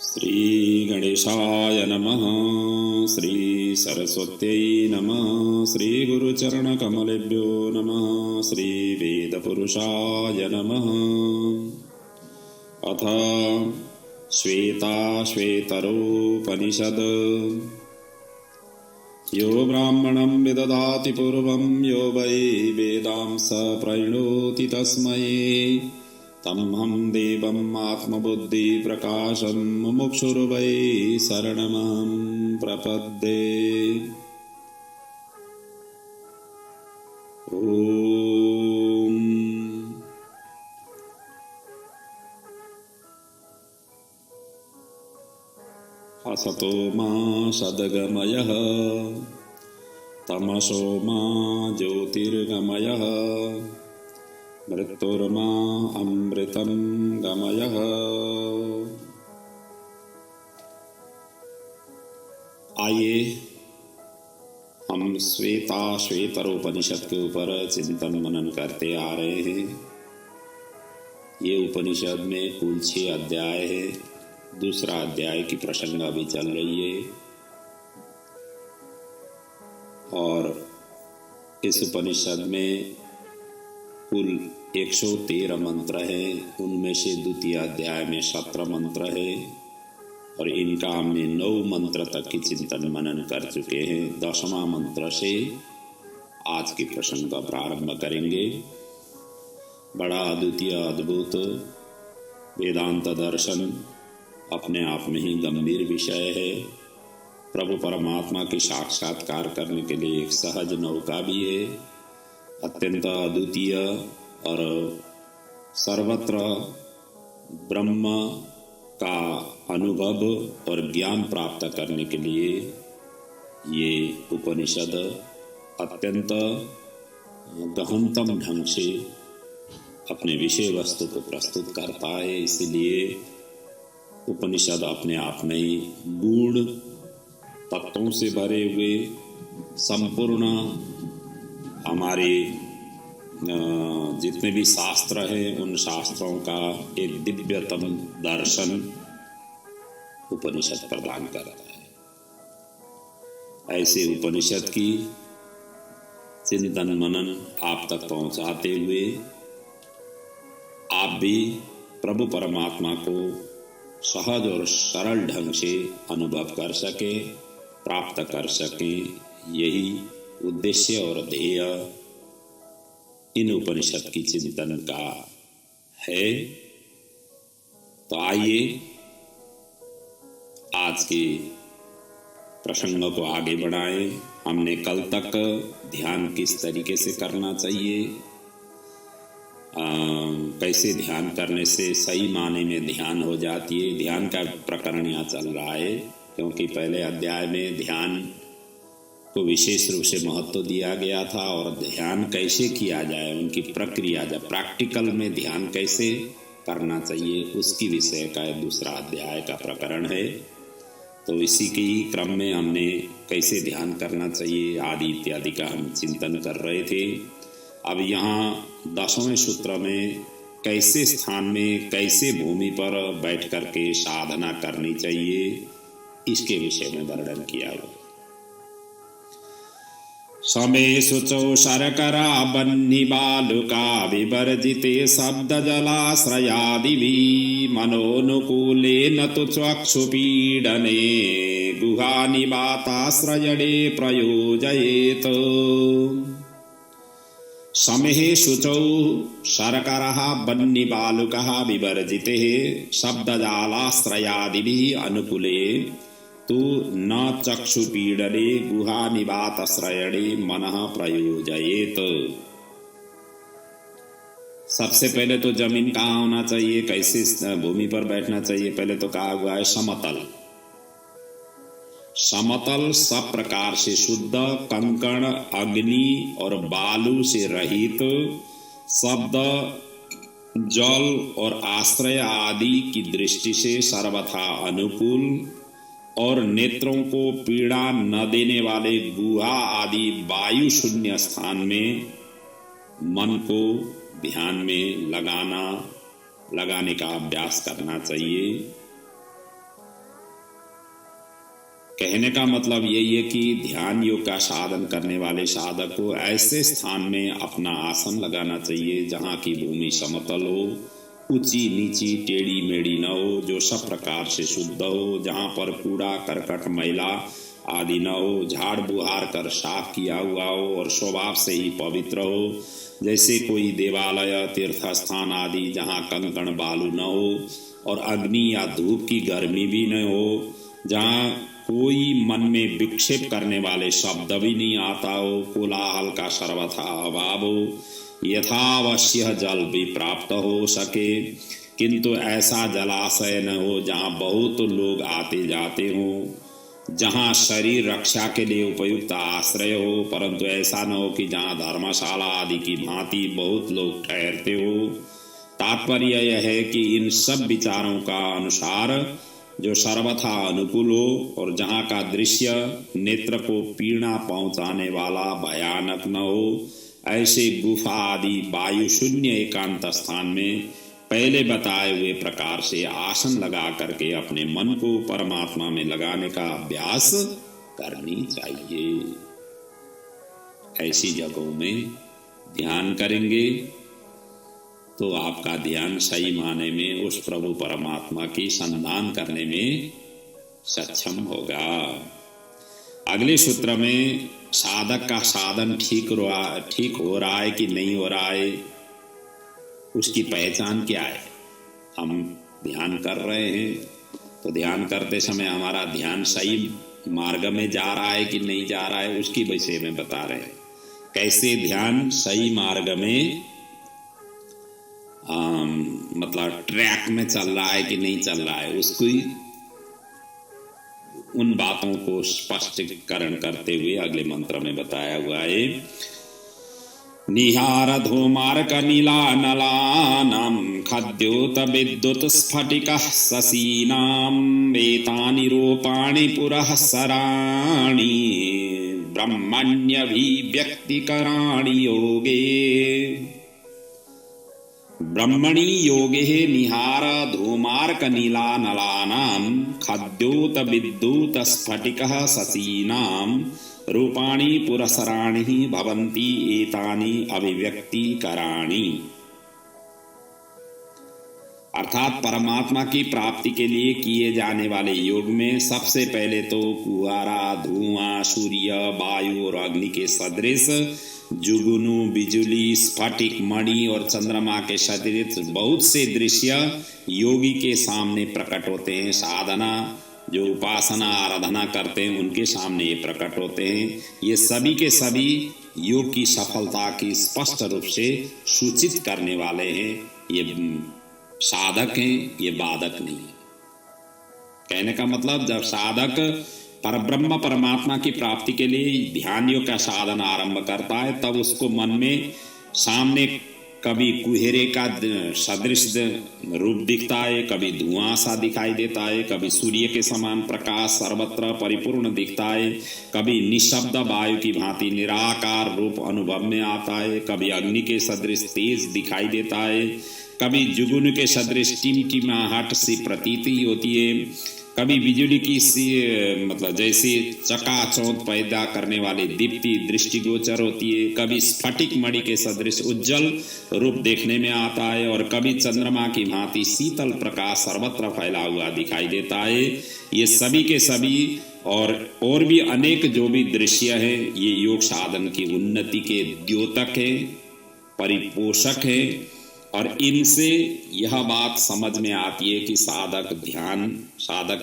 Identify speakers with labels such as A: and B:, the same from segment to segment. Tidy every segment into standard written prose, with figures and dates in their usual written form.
A: श्रीगणेशाय नमः। श्रीसरस्वत्यै नमः। श्रीगुरुचरणकमलेभ्यो नमः। श्रीवेदपुरुषाय नमः। अथ श्वेताश्वेतरोपनिषद्। यो ब्राह्मणं विदधाति पूर्वं यो वै वेदां स प्रणोति तस्मै तमहं देवम् आत्मबुद्धिप्रकाशं मुमुक्षुर्वै शरणमहं प्रपद्ये। ॐ असतो मा सद्गमयः तमसो मा ज्योतिर्गमयः मृत्युर्मा अमृतं गमयः। आइए हम श्वेताश्वेतरोपनिषद के ऊपर चिंतन मनन करते आ रहे हैं। ये उपनिषद में कुल 6 अध्याय है। दूसरा अध्याय की प्रसंग अभी चल रही है और इस उपनिषद में कुल 113 मंत्र है। उनमें से द्वितीय अध्याय में 17 मंत्र है और इनका हमने 9 मंत्र तक की चिंतन मनन कर चुके हैं। 10वां मंत्र से आज के प्रसंग का प्रारंभ करेंगे। बड़ा अद्वितीय अद्भुत वेदांत दर्शन अपने आप में ही गंभीर विषय है। प्रभु परमात्मा के साक्षात्कार करने के लिए एक सहज नौका भी है। अत्यंत अद्वितीय और सर्वत्र ब्रह्म का अनुभव और ज्ञान प्राप्त करने के लिए ये उपनिषद अत्यंत गहनतम ढंग से अपने विषय वस्तु को प्रस्तुत करता है। इसलिए उपनिषद अपने आप में ही गूढ़ तत्वों से भरे हुए संपूर्ण हमारे जितने भी शास्त्र हैं उन शास्त्रों का एक दिव्यतम दर्शन उपनिषद प्रदान करता है। ऐसे उपनिषद की चिंतन मनन आप तक पहुंचाते हुए आप भी प्रभु परमात्मा को सहज और सरल ढंग से अनुभव कर सके, प्राप्त कर सके, यही उद्देश्य और ध्येय इन उपनिषद की चिंतन का है। तो आइए आज के प्रसंग को आगे बढ़ाएं। हमने कल तक ध्यान किस तरीके से करना चाहिए, कैसे ध्यान करने से सही माने में ध्यान हो जाती है, ध्यान का प्रकरण यहाँ चल रहा है। क्योंकि पहले अध्याय में ध्यान को विशेष रूप से महत्व दिया गया था और ध्यान कैसे किया जाए, उनकी प्रक्रिया, जब प्रैक्टिकल में ध्यान कैसे करना चाहिए उसकी विषय का दूसरा अध्याय का प्रकरण है। तो इसी के ही क्रम में हमने कैसे ध्यान करना चाहिए आदि इत्यादि का हम चिंतन कर रहे थे। अब यहाँ 10वें सूत्र में कैसे स्थान में, कैसे भूमि पर बैठ करके साधना करनी चाहिए इसके विषय में वर्णन किया हुआ। समे शुचौ शर्करा बन्नी बालुका विवर्जिते शब्द जलाश्रयादिवि मनोनुकूले न तु चक्षुपीडने गुहानिवाताश्रयणे प्रयोजयेत। समेः शुचौ शर्करः बन्नीबालुकः विवर्जिते शब्दजालाश्रयादिभिः अनुकूले तु न चक्षुपीडने गुहानिवाताश्रयणे मनः प्रयोजयेत। सबसे पहले तो जमीन कहाँ होना चाहिए, कैसे भूमि पर बैठना चाहिए। पहले तो कहा हुआ है समतल। समतल सब प्रकार से शुद्ध, कंकण, अग्नि और बालू से रहित, शब्द, जल और आश्रय आदि की दृष्टि से सर्वथा अनुकूल और नेत्रों को पीड़ा न देने वाले गुहा आदि वायु शून्य स्थान में मन को ध्यान में लगाने का अभ्यास करना चाहिए। कहने का मतलब यही है कि ध्यान योग का साधन करने वाले साधक को ऐसे स्थान में अपना आसन लगाना चाहिए जहाँ की भूमि समतल हो, ऊंची नीची टेढ़ी मेढ़ी न हो, जो सब प्रकार से शुद्ध हो, जहाँ पर कूड़ा करकट मैला आदि न हो, झाड़ बुहार कर साफ किया हुआ हो और स्वभाव से ही पवित्र हो, जैसे कोई देवालय तीर्थ स्थान आदि जहाँ कंकण बालू न हो और अग्नि या धूप की गर्मी भी न हो, जहाँ कोई मन में विक्षेप करने वाले शब्द भी नहीं आता हो, कोलाहल का सर्वथा अभाव हो, यथावश्य जल भी प्राप्त हो सके, किंतु ऐसा जलाशय न हो जहाँ बहुत लोग आते जाते हों, जहाँ शरीर रक्षा के लिए उपयुक्त आश्रय हो, परंतु ऐसा न हो कि जहाँ धर्मशाला आदि की भांति बहुत लोग ठहरते हो। तात्पर्य यह है कि इन सब विचारों का अनुसार जो सर्वथा अनुकूल हो और जहाँ का दृश्य नेत्र को पीड़ा पहुँचाने वाला भयानक न हो, ऐसे गुफा आदि वायु शून्य एकांत स्थान में पहले बताए हुए प्रकार से आसन लगा करके अपने मन को परमात्मा में लगाने का अभ्यास करनी चाहिए। ऐसी जगहों में ध्यान करेंगे तो आपका ध्यान सही माने में उस प्रभु परमात्मा की संधान करने में सक्षम होगा। अगले सूत्र में साधक का साधन ठीक हो रहा है कि नहीं हो रहा है, उसकी पहचान क्या है। हम ध्यान कर रहे हैं तो ध्यान करते समय हमारा ध्यान सही मार्ग में जा रहा है कि नहीं जा रहा है, उसकी विषय में बता रहे हैं। कैसे ध्यान सही मार्ग में मतलब ट्रैक में चल रहा है कि नहीं चल रहा है, उसकी उन बातों को स्पष्टीकरण करते हुए अगले मंत्र में बताया हुआ है। निहार धूमार्क नीला नलानां खद्योत विद्युत स्फटिकः शशीनां वेतानि रूपाणि पुरः सराणि ब्रह्मण्यभिव्यक्तिकराणि योगे। ब्रह्मणि योगे निहार धूमार्क नीला नलानां खद्योत विद्युत स्फटिकः शशीनां रूपाणि पुरसराणि भवन्ति एतानि अभिव्यक्तिकराणि। अर्थात परमात्मा की प्राप्ति के लिए किए जाने वाले योग में सबसे पहले तो कुहारा, धुआं, सूर्य, वायु और अग्नि के सदृश जुगनू, बिजुली, स्फटिक, मणि और चंद्रमा के सदृश बहुत से दृश्य योगी के सामने प्रकट होते हैं। साधना जो उपासना आराधना करते हैं उनके सामने ये प्रकट होते हैं। ये सभी के सभी योग की सफलता की स्पष्ट रूप से सूचित करने वाले हैं। ये साधक हैं, ये बाधक नहीं है। कहने का मतलब जब साधक परब्रह्म परमात्मा की प्राप्ति के लिए ध्यान योग का साधन आरंभ करता है तब उसको मन में सामने कभी कुहेरे का सदृश रूप दिखता है, कभी धुआं सा दिखाई देता है, कभी सूर्य के समान प्रकाश सर्वत्र परिपूर्ण दिखता है, कभी निशब्द वायु की भांति निराकार रूप अनुभव में आता है, कभी अग्नि के सदृश तेज दिखाई देता है, कभी जुगुन के सदृश टिमटिमाहट सी प्रतीति होती है, कभी बिजली की सी मतलब जैसे चकाचौंध पैदा करने वाली दीप्ति दृष्टिगोचर होती है, कभी स्फटिक मणि के सदृश उज्जवल रूप देखने में आता है और कभी चंद्रमा की भांति शीतल प्रकाश सर्वत्र फैला हुआ दिखाई देता है। ये सभी के सभी और भी अनेक जो भी दृश्य है ये योग साधन की उन्नति के द्योतक है, परिपोषक है और इनसे यह बात समझ में आती है कि साधक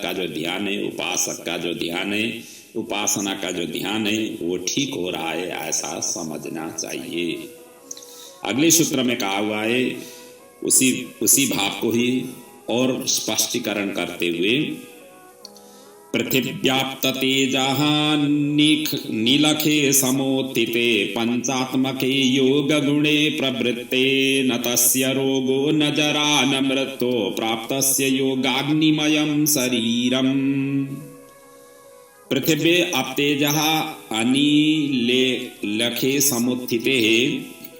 A: का जो ध्यान है, उपासक का जो ध्यान है, उपासना का जो ध्यान है वो ठीक हो रहा है, ऐसा समझना चाहिए। अगले सूत्र में कहा हुआ है उसी भाव को ही और स्पष्टीकरण करते हुए पृथिव्याप्त तेजः नीलखे समोत्थिते पंचात्मके योग गुणे प्रवृत्ते न तस्य रोगो न जरा न मृत्यो प्राप्तस्य योगाग्निमयं शरीरम्। पृथिवी अप्तेजः अनीले लखे समुत्थिते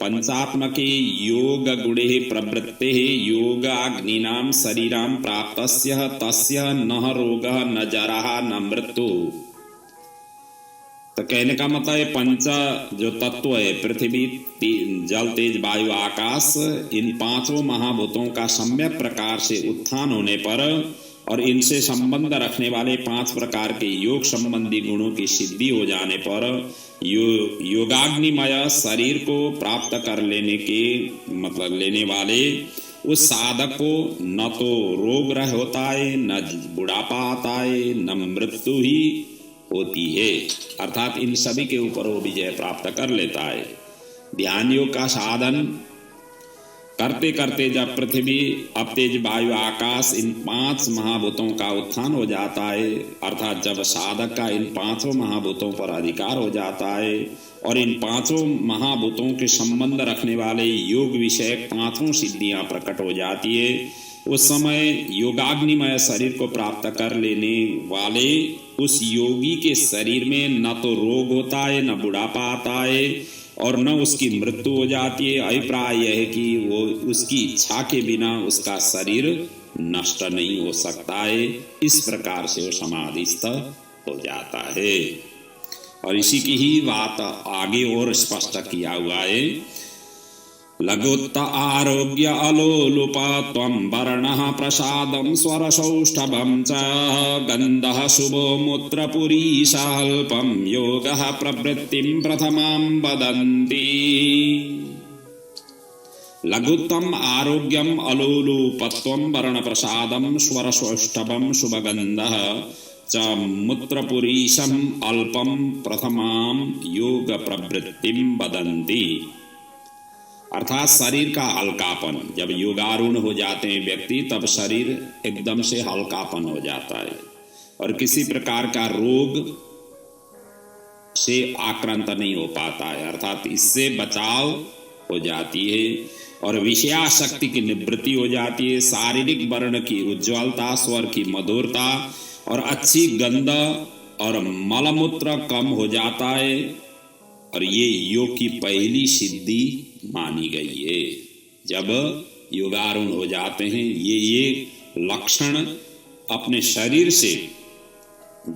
A: पंचात्मके योग गुणे प्रवृत्ते योगाग्निनां शरीरां प्राप्तस्य तस्य न रोगः न जरः न मृत्यु। तो कहने का मतलब है पंच जो तत्व है पृथ्वी जल तेज वायु आकाश, इन पांचों महाभूतों का सम्यक प्रकार से उत्थान होने पर और इनसे संबंध रखने वाले 5 प्रकार के योग संबंधी गुणों की सिद्धि हो जाने पर योगाग्निमय शरीर को प्राप्त कर लेने के मतलब लेने वाले उस साधक को न तो रोग रह होता है, न बुढ़ापा आता है, न मृत्यु ही होती है। अर्थात इन सभी के ऊपर वो विजय प्राप्त कर लेता है। ध्यान योग का साधन करते करते जब पृथ्वी अब तेज वायु आकाश इन 5 महाभूतों का उत्थान हो जाता है, अर्थात जब साधक का इन 5 महाभूतों पर अधिकार हो जाता है और इन 5 महाभूतों के संबंध रखने वाले योग विषयक 5 सिद्धियां प्रकट हो जाती है, उस समय योगाग्निमय शरीर को प्राप्त कर लेने वाले उस योगी के शरीर में न तो रोग होता है, न बुढ़ापा आता है और न उसकी मृत्यु हो जाती है। अभिप्राय यह है कि वो उसकी इच्छा के बिना उसका शरीर नष्ट नहीं हो सकता है। इस प्रकार से वो समाधिस्थ हो जाता है। और इसी की ही बात आगे और स्पष्ट किया हुआ है। लघुत्त आरोग्य अलोलुप त्वं वर्णः प्रसादं स्वरसौष्ठवं च गन्धः शुभो मूत्रपुरीशाल्पं योगः प्रवृत्तिं प्रथमां वदन्ति। लघुत्तम आरोग्यम अलोलुपत्वं वर्णप्रसादं स्वरसौष्ठवं शुभगन्धः च मूत्रपुरीशम् अल्पं प्रथमां योग प्रवृत्तिं वदन्ति। अर्थात शरीर का हल्कापन, जब योगारूढ़ हो जाते हैं व्यक्ति तब शरीर एकदम से हल्कापन हो जाता है और किसी प्रकार का रोग से आक्रांत नहीं हो पाता है, अर्थात इससे बचाव हो जाती है और विषयाशक्ति की निवृत्ति हो जाती है। शारीरिक वर्ण की उज्ज्वलता, स्वर की मधुरता और अच्छी गंध और मलमूत्र कम हो जाता है और ये योग की पहली सिद्धि मानी गई है। जब योगारूढ़ हो जाते हैं ये लक्षण अपने शरीर से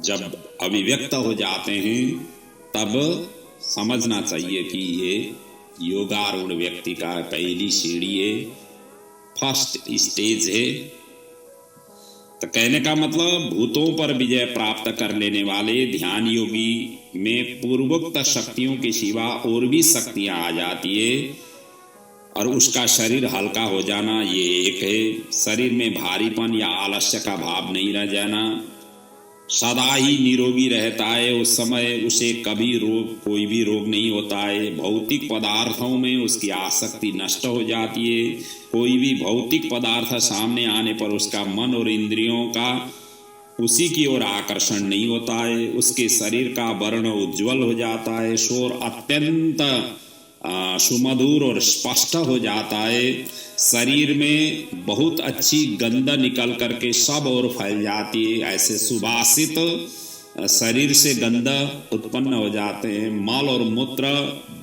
A: जब अभिव्यक्त हो जाते हैं तब समझना चाहिए कि ये योगारूढ़ व्यक्ति का पहली सीढ़ी है, फर्स्ट स्टेज है। तो कहने का मतलब भूतों पर विजय प्राप्त कर लेने वाले ध्यान योगी में पूर्वोक्त शक्तियों के सिवा और भी शक्तियां आ जाती है और उसका शरीर हल्का हो जाना ये एक है। शरीर में भारीपन या आलस्य का भाव नहीं रह जाना, सदा ही निरोगी रहता है, उस समय उसे कभी कोई भी रोग नहीं होता है। भौतिक पदार्थों में उसकी आसक्ति नष्ट हो जाती है। कोई भी भौतिक पदार्थ सामने आने पर उसका मन और इंद्रियों का उसी की ओर आकर्षण नहीं होता है। उसके शरीर का वर्ण उज्जवल हो जाता है, शोर अत्यंत सुमधुर और स्पष्ट हो जाता है। शरीर में बहुत अच्छी गंध निकल करके सब ओर फैल जाती है। ऐसे सुवासित शरीर से गंध उत्पन्न हो जाते हैं। मल और मूत्र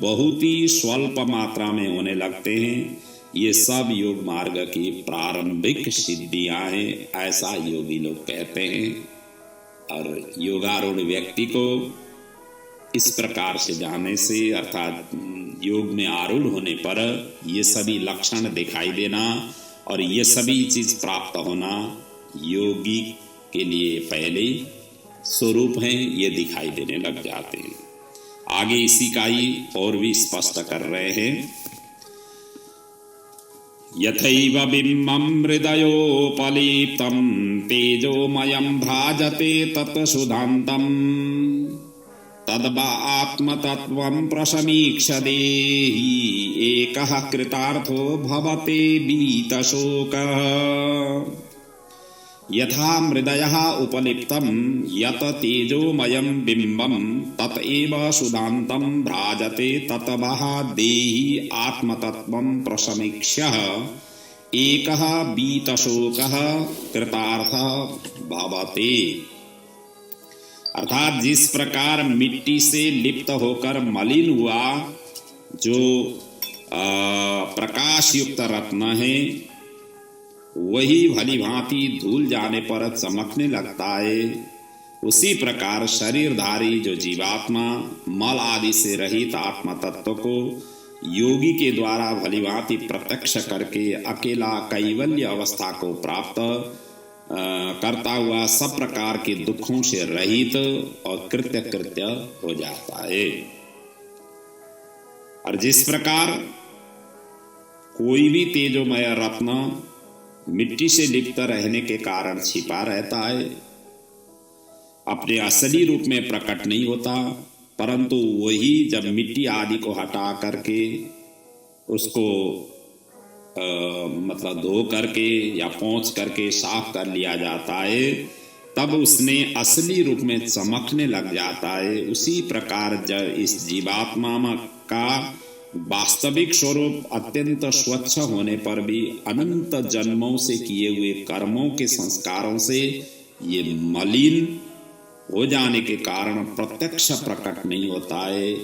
A: बहुत ही स्वल्प मात्रा में होने लगते हैं। ये सब योग मार्ग की प्रारंभिक सिद्धियां हैं, ऐसा योगी लोग कहते हैं। और योगारूढ़ व्यक्ति को इस प्रकार से जाने से अर्थात योग में आरूढ़ होने पर ये सभी लक्षण दिखाई देना और ये सभी चीज प्राप्त होना योगी के लिए पहले स्वरूप हैं, ये दिखाई देने लग जाते हैं। आगे इसी का ही और भी स्पष्ट कर रहे हैं। यथैव बिम्बं हृदयोपलीप्तं तेजोमयं भ्राजते तत्सुधान्तं तद्वा आत्मतत्त्वं प्रसमीक्ष्य देहि एकः कृतार्थो भवते वीतशोकः। यथा मृदयः उपलिप्तं यत तेजोमयं बिम्बं तत एव सुधान्तं भ्राजते ततवः देहि आत्मतत्त्वं प्रसमीक्ष्य एकः वीतशोकः कृतार्थः भवते। अर्थात जिस प्रकार मिट्टी से लिप्त होकर मलिन हुआ जो प्रकाश युक्त रत्न है, वही भली भांति धूल जाने पर चमकने लगता है। उसी प्रकार शरीरधारी जो जीवात्मा मल आदि से रहित आत्म तत्व को योगी के द्वारा भलीभांति प्रत्यक्ष करके अकेला कैवल्य अवस्था को प्राप्त करता हुआ सब प्रकार के दुखों से रहित और कृत्य हो जाता है। और जिस प्रकार कोई भी तेजोमय रत्न मिट्टी से लिप्त रहने के कारण छिपा रहता है, अपने असली रूप में प्रकट नहीं होता, परंतु वही जब मिट्टी आदि को हटा करके उसको मतलब धो करके या पोंछ करके साफ कर लिया जाता है, तब उसने असली रूप में चमकने लग जाता है। उसी प्रकार जब इस जीवात्मा का वास्तविक स्वरूप अत्यंत स्वच्छ होने पर भी अनंत जन्मों से किए हुए कर्मों के संस्कारों से ये मलिन हो जाने के कारण प्रत्यक्ष प्रकट नहीं होता है।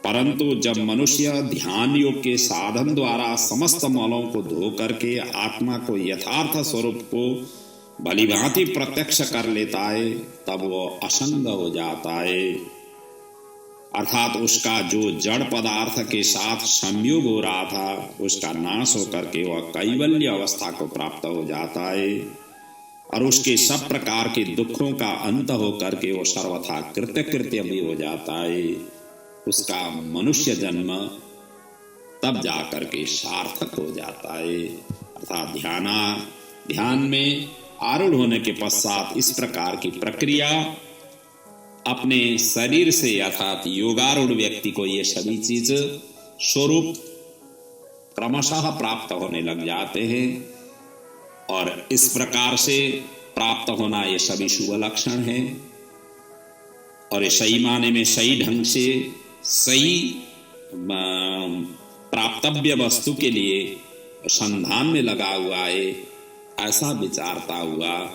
A: परंतु जब मनुष्य ध्यान योग के साधन द्वारा समस्त मलों को धो करके आत्मा को यथार्थ स्वरूप को भलीभांति प्रत्यक्ष कर लेता है, तब वो असंग हो जाता है, अर्थात उसका जो जड़ पदार्थ के साथ संयोग हो रहा था उसका नाश होकर के वह कैवल्य अवस्था को प्राप्त हो जाता है, और उसके सब प्रकार के दुखों का अंत होकर के वो सर्वथा कृत्य भी हो जाता है। उसका मनुष्य जन्म तब जाकर के सार्थक हो जाता है। अर्थात ध्यान में आरूढ़ होने के पश्चात इस प्रकार की प्रक्रिया अपने शरीर से अर्थात योगारूढ़ व्यक्ति को ये सभी चीज स्वरूप क्रमशः प्राप्त होने लग जाते हैं, और इस प्रकार से प्राप्त होना ये सभी शुभ लक्षण है। और ये सही माने में सही ढंग से सही प्राप्तव्य वस्तु के लिए संधान में लगा हुआ है, ऐसा विचारता हुआ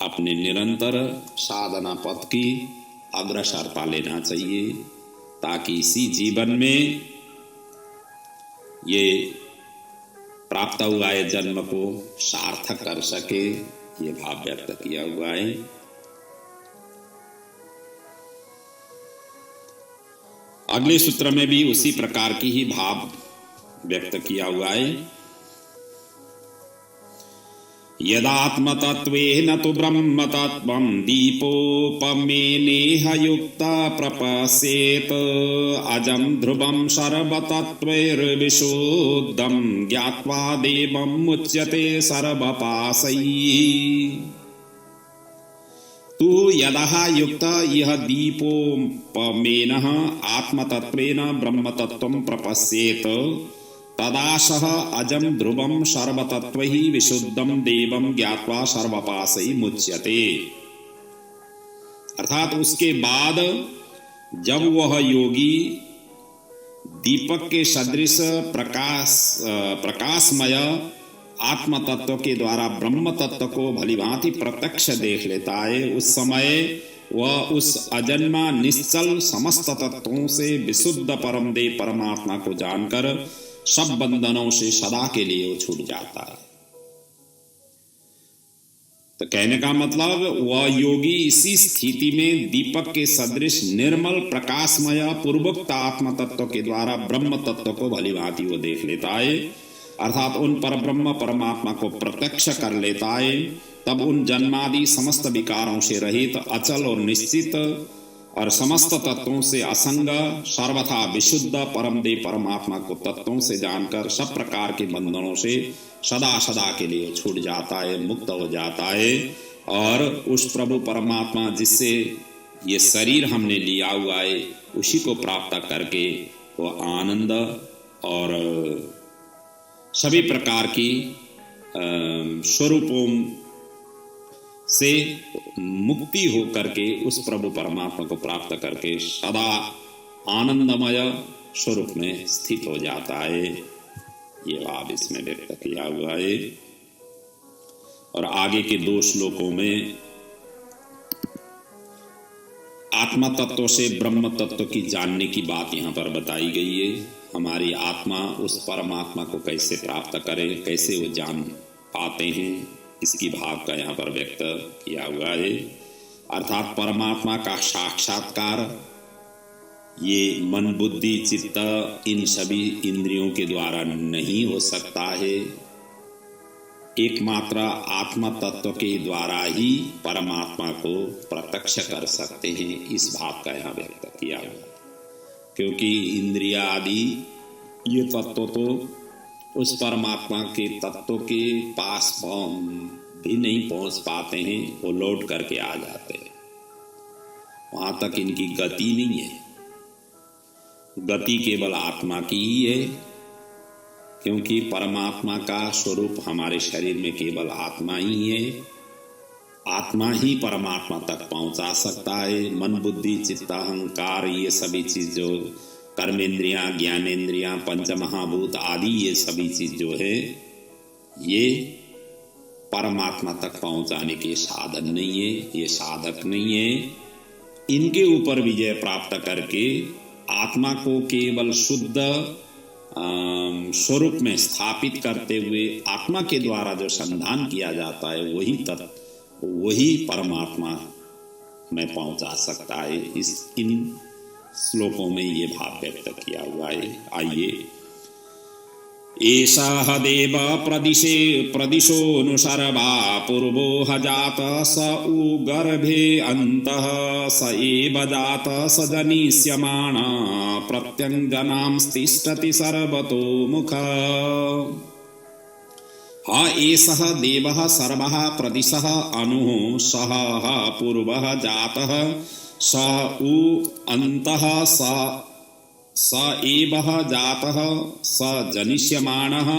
A: अपने निरंतर साधना पथ की अग्रसरता लेना चाहिए, ताकि इसी जीवन में ये प्राप्त हुआ है जन्म को सार्थक कर सके। ये भाव व्यक्त किया हुआ है। अगले सूत्र में भी उसी प्रकार की ही भाव व्यक्त किया हुआ है। यदात्मतत्वेन तु ब्रह्मतत्त्वं दीपोपमेनेह युक्ता प्रपश्येत अजं ध्रुवं सर्वतत्त्वैर्विशुद्धं ज्ञात्वा देवं मुच्यते सर्वपाशैः। तु यदः युक्त यह दीपोपमेनः आत्मतत्त्वेन ब्रह्मतत्त्वं प्रपश्येत तदाशः अजं ध्रुवं सर्वतत्त्वैः विशुद्धं देवं ज्ञात्वा सर्वपाशैः मुच्यते। अर्थात उसके बाद जब वह योगी दीपक के सदृश प्रकाशमय आत्म तत्व के द्वारा ब्रह्म तत्व को भलीभांति प्रत्यक्ष देख लेता है, उस समय वह उस अजन्मा निश्चल समस्त तत्वों से विशुद्ध परमदेव परमात्मा को जानकर सब बंधनों से सदा के लिए वो छूट जाता है। तो कहने का मतलब वह योगी इसी स्थिति में दीपक के सदृश निर्मल प्रकाशमय पूर्वोक्त आत्म तत्व के द्वारा ब्रह्म तत्व को भलीभांति वो देख लेता है, अर्थात उन परब्रह्म परमात्मा को प्रत्यक्ष कर लेता है। तब उन जन्मादि समस्त विकारों से रहित अचल और निश्चित और समस्त तत्वों से असंग सर्वथा विशुद्ध परमदेव परमात्मा को तत्वों से जानकर सब प्रकार के बंधनों से सदा सदा के लिए छूट जाता है, मुक्त हो जाता है। और उस प्रभु परमात्मा जिससे ये शरीर हमने लिया हुआ है उसी को प्राप्त करके वो आनंद और सभी प्रकार की स्वरूपों से मुक्ति हो करके उस प्रभु परमात्मा को प्राप्त करके सदा आनंदमय स्वरूप में स्थित हो जाता है। ये भाव इसमें व्यक्त किया हुआ है। और आगे के 2 श्लोकों में आत्मा तत्व से ब्रह्म तत्व की जानने की बात यहाँ पर बताई गई है। हमारी आत्मा उस परमात्मा को कैसे प्राप्त करे, कैसे वो जान पाते हैं, इसकी भाव का यहाँ पर व्यक्त किया हुआ है। अर्थात परमात्मा का साक्षात्कार ये मन बुद्धि चित्त इन सभी इंद्रियों के द्वारा नहीं हो सकता है। एकमात्र आत्मा तत्व के द्वारा ही परमात्मा को प्रत्यक्ष कर सकते हैं, इस भाव का यहाँ व्यक्त किया हुआ। क्योंकि इंद्रिया आदि ये तत्व तो उस परमात्मा के तत्व के पास भी नहीं पहुंच पाते हैं, वो लौट करके आ जाते हैं। वहां तक इनकी गति नहीं है। गति केवल आत्मा की ही है, क्योंकि परमात्मा का स्वरूप हमारे शरीर में केवल आत्मा ही है। आत्मा ही परमात्मा तक पहुंचा सकता है। मन बुद्धि चित्त अहंकार ये सभी चीज जो कर्मेंद्रियां ज्ञानेंद्रियां पंचमहाभूत आदि ये सभी चीज जो है ये परमात्मा तक पहुंचाने के साधन नहीं है, ये साधक नहीं है। इनके ऊपर विजय प्राप्त करके आत्मा को केवल शुद्ध स्वरूप में स्थापित करते हुए आत्मा के द्वारा जो संधान किया जाता है वही तत्व वही परमात्मा में पहुंचा सकता है। इन श्लोकों में ये भाव व्यक्त किया हुआ है। आइए, एषः देव प्रदिशोऽनुसर्वा पूर्वो ह जातः स उ गर्भे अन्तः स एव जातः स जनिष्यमाणः प्रत्यञ्जनांस्तिष्ठति सर्वतो मुखः। ह एषः देवः सर्वः प्रदिशः अनुः सः पूर्वः जातः स उ अन्तः स एवः जातः स जनिष्यमाणः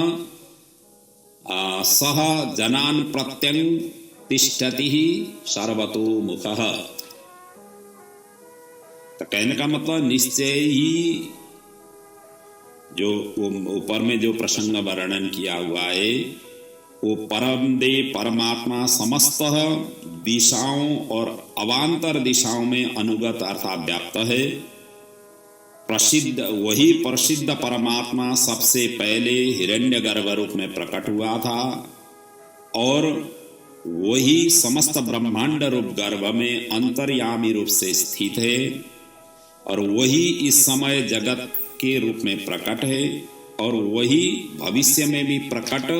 A: सः जनान् प्रत्यङ्तिष्ठति सर्वतो मुखः। तो कहने का मतलब निश्चय ही जो ऊपर में जो प्रसंग वर्णन किया हुआ है वो परम दे परमात्मा समस्त दिशाओं और अवान्तर दिशाओं में अनुगत अर्थात व्याप्त है। प्रसिद्ध वही प्रसिद्ध परमात्मा सबसे पहले हिरण्यगर्भ रूप में प्रकट हुआ था और वही समस्त ब्रह्मांड रूप गर्भ में अंतर्यामी रूप से स्थित है और वही इस समय जगत के रूप में प्रकट है और वही भविष्य में भी प्रकट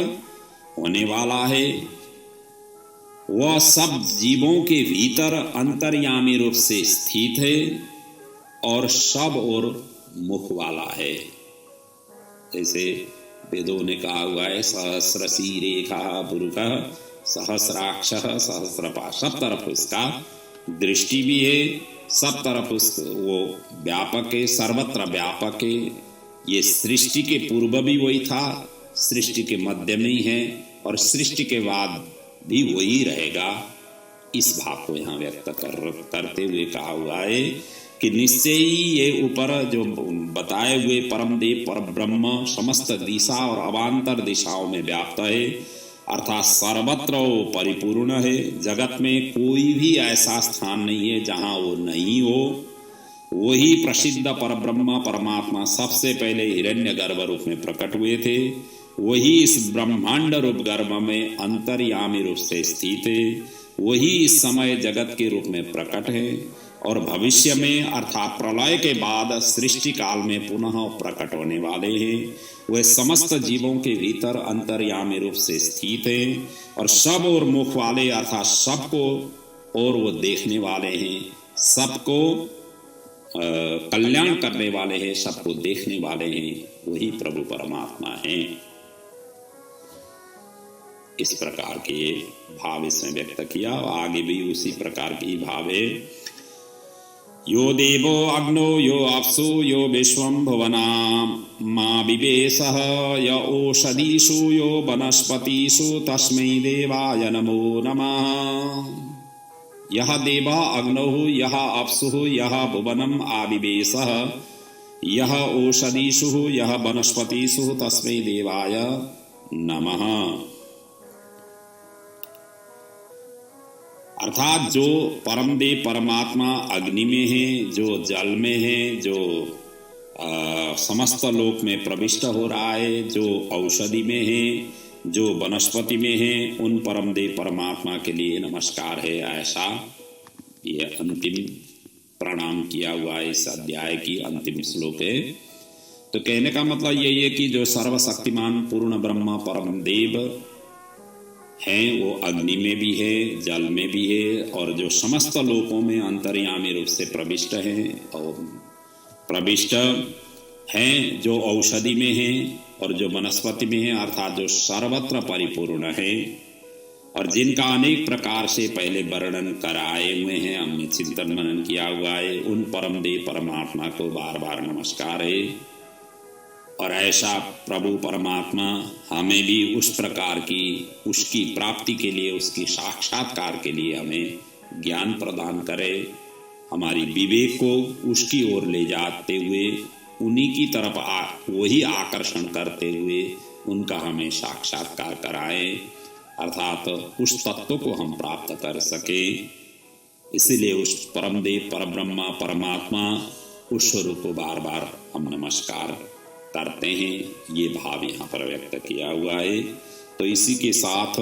A: होने वाला है। वह सब जीवों के भीतर अंतर्यामी रूप से स्थित है और सब और मुख वाला है। जैसे वेदों ने कहा हुआ है सहस्र शीरेखा पुरुषः सहस्राक्षः सहस्रपाद, सब तरफ उसका दृष्टि भी है, सब तरफ उस वो व्यापक है, सर्वत्र व्यापक है। ये सृष्टि के पूर्व भी वही था, सृष्टि के मध्य में ही है और सृष्टि के बाद भी वही रहेगा। इस भाव को यहाँ व्यक्त करते हुए कहा हुआ है कि निश्चय ही ये ऊपर जो बताए हुए परम देव पर ब्रह्म समस्त दिशा और अवान्तर दिशाओं में व्याप्त है, अर्थात सर्वत्र वो परिपूर्ण है। जगत में कोई भी ऐसा स्थान नहीं है जहाँ वो नहीं हो। वही प्रसिद्ध परब्रह्म परमात्मा सबसे पहले हिरण्यगर्भ रूप में प्रकट हुए थे। वही इस ब्रह्मांड रूप गर्भ में अंतर्यामी रूप से स्थित है। वही इस समय जगत के रूप में प्रकट है और भविष्य में अर्थात प्रलय के बाद सृष्टि काल में पुनः प्रकट होने वाले हैं। वे समस्त जीवों के भीतर अंतर्यामी रूप से स्थित है और सब और मुख वाले अर्थात सबको और वो देखने वाले हैं, सबको कल्याण करने वाले हैं, सबको देखने वाले हैं। वही प्रभु परमात्मा हैं। इस प्रकार के भाव इसमें व्यक्त किया। आगे भी उसी प्रकार की भाव है। यो देवो अग्नो यो अप्सु यो विश्वं भुवनां मा विवेशः य ओषधीषु यो वनस्पतिषु तस्मै देवाय नमो नमः। यह देवा अग्नौ यह अप्सु यह भुवनम् आविवेशः यह ओषधीषु यह वनस्पतिषु तस्मै देवाय नमः। अर्थात जो परम देव परमात्मा अग्नि में है, जो जल में है, जो समस्त लोक में प्रविष्ट हो रहा है, जो औषधि में है, जो वनस्पति में है, उन परमदेव परमात्मा के लिए नमस्कार है। ऐसा ये अंतिम प्रणाम किया हुआ है इस अध्याय की अंतिम श्लोक है। तो कहने का मतलब यही है कि जो सर्वशक्तिमान पूर्ण ब्रह्म परम देव हैं, वो अग्नि में भी है, जल में भी है, और जो समस्त लोकों में अंतर्यामी रूप से प्रविष्ट हैं और प्रविष्ट हैं, जो औषधि में हैं और जो वनस्पति में है, अर्थात जो सर्वत्र परिपूर्ण है, और जिनका अनेक प्रकार से पहले वर्णन कराए हुए हैं, हमने चिंतन मनन किया हुआ है, उन परमदेव परमात्मा को बार बार नमस्कार है। और ऐसा प्रभु परमात्मा हमें भी उस प्रकार की, उसकी प्राप्ति के लिए, उसकी साक्षात्कार के लिए हमें ज्ञान प्रदान करे, हमारी विवेक को उसकी ओर ले जाते हुए, उन्हीं की तरफ वही आकर्षण करते हुए उनका हमें साक्षात्कार कराए, अर्थात उस तत्व को हम प्राप्त कर सके। इसलिए उस परमदेव परब्रह्मा परमात्मा उस स्वरूप को बार बार हम नमस्कार करते हैं। ये भाव यहाँ पर व्यक्त किया हुआ है। तो इसी के साथ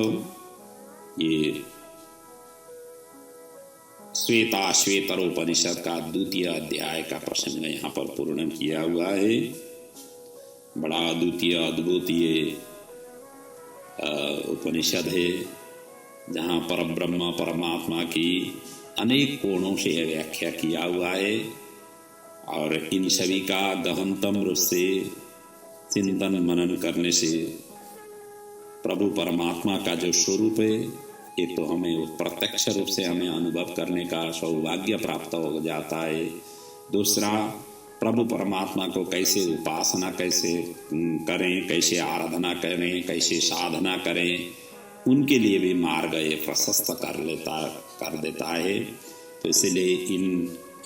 A: ये श्वेताश्वेतरोपनिषद का द्वितीय अध्याय का प्रसंग यहाँ पर पूर्ण किया हुआ है। बड़ा द्वितीय अद्भुत ये उपनिषद है, जहाँ पर ब्रह्म परमात्मा की अनेक कोणों से व्याख्या किया हुआ है, और इन सभी का गहनतम रूप से चिंतन मनन करने से प्रभु परमात्मा का जो स्वरूप है, एक तो हमें वो प्रत्यक्ष रूप से हमें अनुभव करने का सौभाग्य प्राप्त हो जाता है। दूसरा, प्रभु परमात्मा को कैसे उपासना कैसे करें, कैसे आराधना करें, कैसे साधना करें, उनके लिए भी मार्ग ये प्रशस्त कर देता है। तो इसलिए इन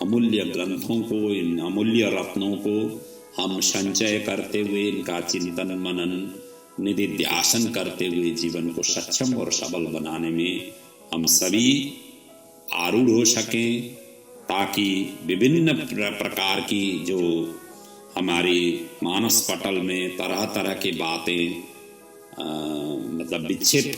A: अमूल्य ग्रंथों को, इन अमूल्य रत्नों को हम संचय करते हुए, इनका चिंतन मनन निधिध्यासन करते हुए जीवन को सक्षम और सबल बनाने में हम सभी आरूढ़ हो सकें, ताकि विभिन्न प्रकार की जो हमारी मानस पटल में तरह तरह की बातें मतलब विक्षेप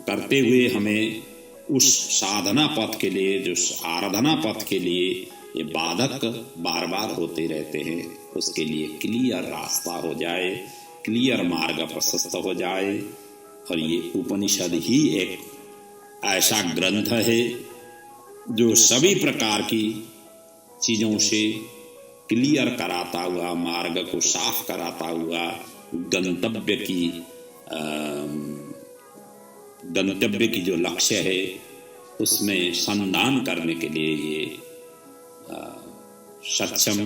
A: करते हुए हमें उस साधना पथ के लिए, जो आराधना पथ के लिए ये बाधक बार बार होते रहते हैं, उसके लिए क्लियर रास्ता हो जाए, क्लियर मार्ग प्रशस्त हो जाए। और ये उपनिषद ही एक ऐसा ग्रंथ है जो सभी प्रकार की चीज़ों से क्लियर कराता हुआ, मार्ग को साफ कराता हुआ, गंतव्य की जो लक्ष्य है उसमें संधान करने के लिए ये सक्षम,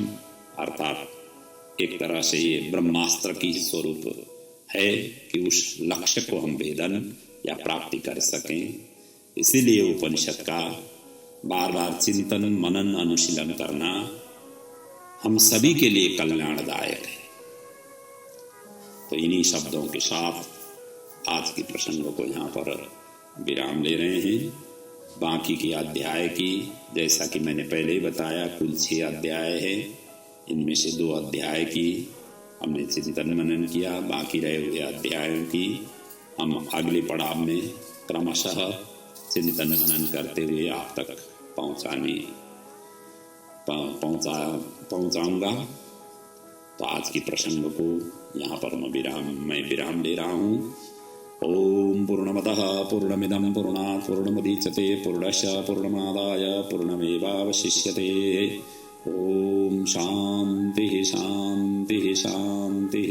A: अर्थात एक तरह से ये ब्रह्मास्त्र की स्वरूप है कि उस लक्ष्य को हम भेदन या प्राप्ति कर सकें। इसीलिए उपनिषद का बार बार चिंतन मनन अनुशीलन करना हम सभी के लिए कल्याणदायक है। तो इन्हीं शब्दों के साथ आज के प्रसंग को यहाँ पर विराम ले रहे हैं। बाकी की अध्याय की, जैसा कि मैंने पहले ही बताया, कुल 6 अध्याय है। इनमें से 2 अध्याय की हमने चिंतन मनन किया, बाकी रहे हुए अध्यायों की हम अगले पड़ाव में क्रमशः चिंतन मनन करते हुए आप तक पहुँचाऊँगा। तो आज की प्रसंग को यहाँ पर मैं विराम ले रहा हूँ। ओम पूर्णमतः पूर्णमिदं पूर्णात् पूर्णमुदच्यते पूर्णस्य पूर्णमादाय पूर्णमेवावशिष्यते। ओम शांति शांति शांति।